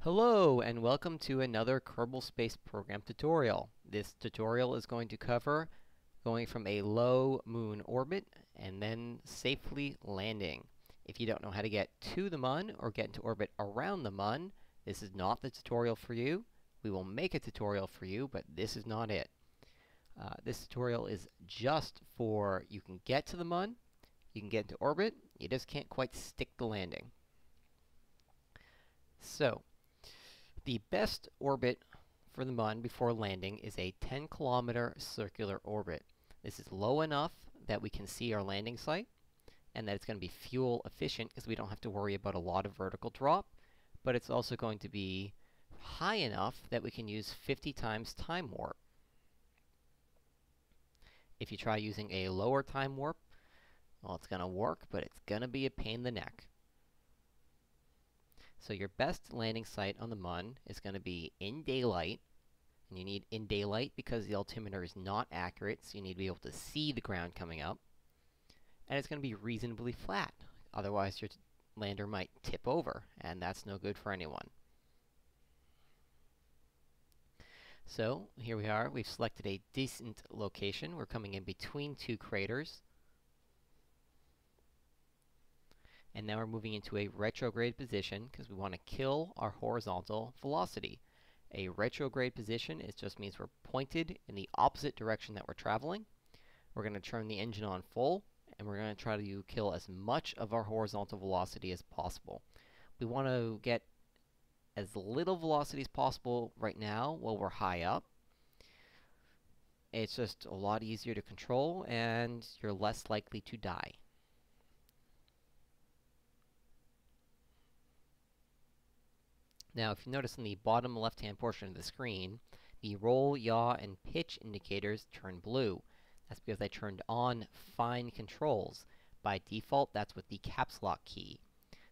Hello and welcome to another Kerbal Space Program tutorial. This tutorial is going to cover going from a low moon orbit and then safely landing. If you don't know how to get to the Mun or get into orbit around the Mun, this is not the tutorial for you. We will make a tutorial for you, but this is not it. This tutorial is just for you can get to the Mun, you can get into orbit, you just can't quite stick the landing. So, the best orbit for the Mun before landing is a 10-kilometer circular orbit. This is low enough that we can see our landing site, and that it's going to be fuel efficient because we don't have to worry about a lot of vertical drop, but it's also going to be high enough that we can use 50 times time warp. If you try using a lower time warp, well, it's going to work, but it's going to be a pain in the neck. So your best landing site on the Mun is going to be in daylight, and you need in daylight because the altimeter is not accurate, so you need to be able to see the ground coming up. And it's going to be reasonably flat, otherwise your lander might tip over, and that's no good for anyone. So here we are, we've selected a decent location. We're coming in between two craters. And now we're moving into a retrograde position because we want to kill our horizontal velocity. A retrograde position just means we're pointed in the opposite direction that we're traveling. We're going to turn the engine on full, and we're going to try to kill as much of our horizontal velocity as possible. We want to get as little velocity as possible right now while we're high up. It's just a lot easier to control, and you're less likely to die. Now, if you notice in the bottom left-hand portion of the screen, the roll, yaw, and pitch indicators turn blue. That's because I turned on fine controls. By default, that's with the caps lock key.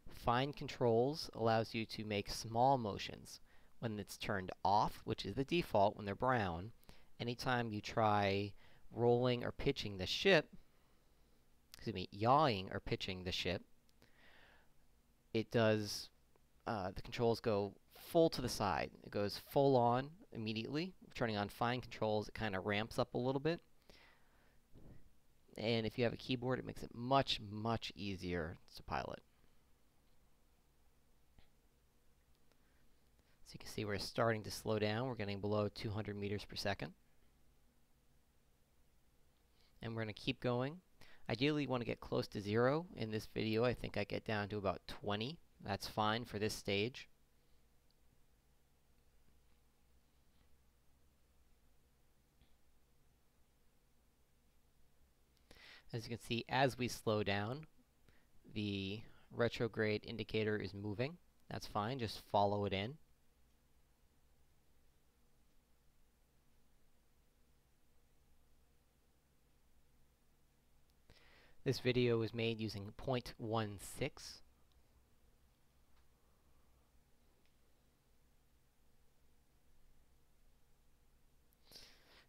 Fine controls allows you to make small motions. When it's turned off, which is the default when they're brown, anytime you try rolling or pitching the ship, yawing or pitching the ship, it does the controls go full to the side. It goes full on immediately. Turning on fine controls, it kind of ramps up a little bit. And if you have a keyboard, it makes it much, much easier to pilot. So you can see we're starting to slow down. We're getting below 200 meters per second. And we're going to keep going. Ideally, you want to get close to 0. In this video, I think I get down to about 20. That's fine for this stage. As you can see, as we slow down, the retrograde indicator is moving. That's fine, just follow it in. This video was made using 0.16.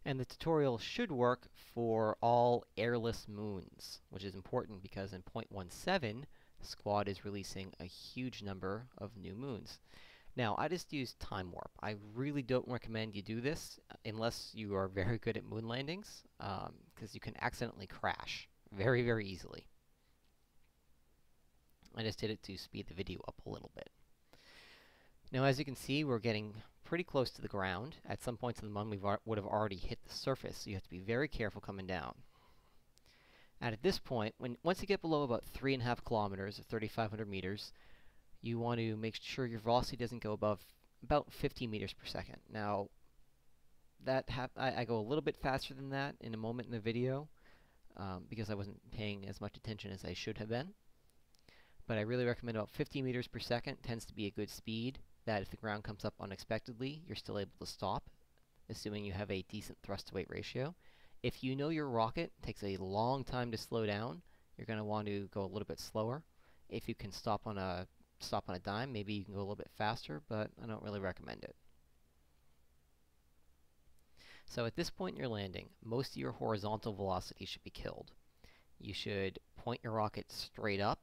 And the tutorial should work for all airless moons, which is important because in 0.17, Squad is releasing a huge number of new moons. Now, I just used time warp. I really don't recommend you do this unless you are very good at moon landings, because you can accidentally crash very, very easily. I just did it to speed the video up a little bit. Now, as you can see, we're getting pretty close to the ground. At some points in the Mun, we would have already hit the surface, so you have to be very careful coming down. And at this point, once you get below about 3.5 kilometers, or 3,500 meters, you want to make sure your velocity doesn't go above about 50 meters per second. Now, I go a little bit faster than that in a moment in the video, because I wasn't paying as much attention as I should have been. But I really recommend about 50 meters per second. Tends to be a good speed that if the ground comes up unexpectedly, you're still able to stop, assuming you have a decent thrust-to-weight ratio. If you know your rocket takes a long time to slow down, you're going to want to go a little bit slower. If you can stop on a dime, maybe you can go a little bit faster, but I don't really recommend it. So at this point in your landing, most of your horizontal velocity should be killed. You should point your rocket straight up,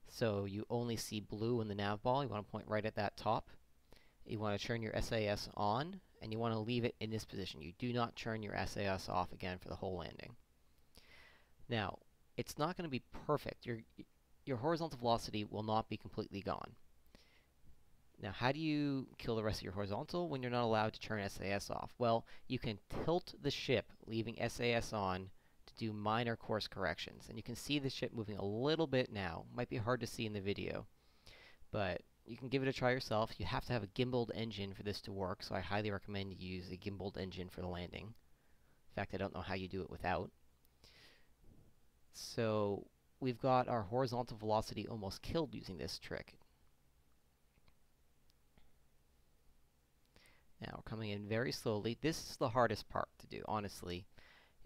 So you only see blue in the nav ball. You want to point right at that top. You want to turn your SAS on, and you want to leave it in this position. You do not turn your SAS off again for the whole landing. Now, it's not going to be perfect. Your horizontal velocity will not be completely gone. Now, how do you kill the rest of your horizontal when you're not allowed to turn SAS off? Well, you can tilt the ship, leaving SAS on, to do minor course corrections. And you can see the ship moving a little bit now. Might be hard to see in the video, but you can give it a try yourself. You have to have a gimbaled engine for this to work, so I highly recommend you use a gimbaled engine for the landing. In fact, I don't know how you do it without. So we've got our horizontal velocity almost killed using this trick. Now we're coming in very slowly. This is the hardest part to do, honestly,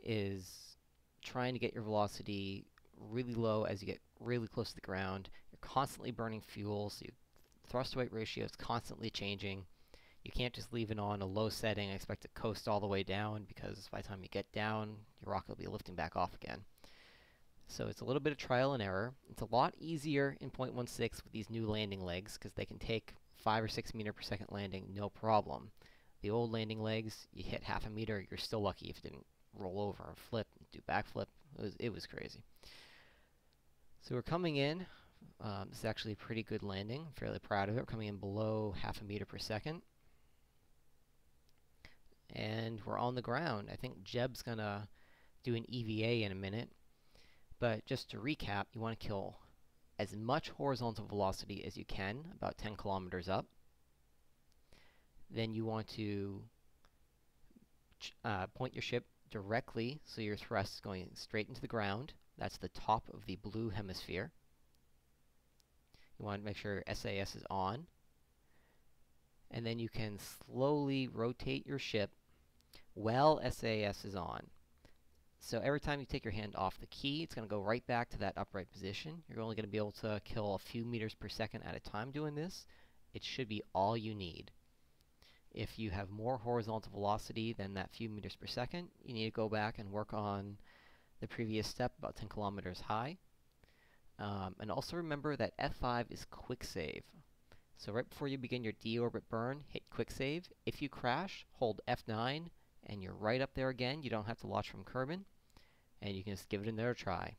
is trying to get your velocity really low as you get really close to the ground. You're constantly burning fuel, so your thrust-to-weight ratio is constantly changing. You can't just leave it on a low setting and expect to coast all the way down, because by the time you get down, your rocket will be lifting back off again. So it's a little bit of trial and error. It's a lot easier in 0.16 with these new landing legs, because they can take 5 or 6 meter per second landing, no problem. The old landing legs, you hit half a meter, you're still lucky if it didn't roll over or flip, do backflip. It was crazy. So we're coming in. This is actually a pretty good landing. I'm fairly proud of it. We're coming in below half a meter per second. And we're on the ground. I think Jeb's going to do an EVA in a minute. But just to recap, you want to kill as much horizontal velocity as you can, about 10 kilometers up. Then you want to point your ship directly so your thrust is going straight into the ground. That's the top of the blue hemisphere. You want to make sure SAS is on. And then you can slowly rotate your ship while SAS is on. So every time you take your hand off the key, it's going to go right back to that upright position. You're only going to be able to kill a few meters per second at a time doing this. It should be all you need. If you have more horizontal velocity than that few meters per second, you need to go back and work on the previous step, about 10 kilometers high. And also remember that F5 is quick save. So right before you begin your deorbit burn, hit quick save. If you crash, hold F9, and you're right up there again. You don't have to launch from Kerbin, and you can just give it another try.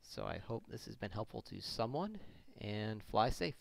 So I hope this has been helpful to someone, and fly safe.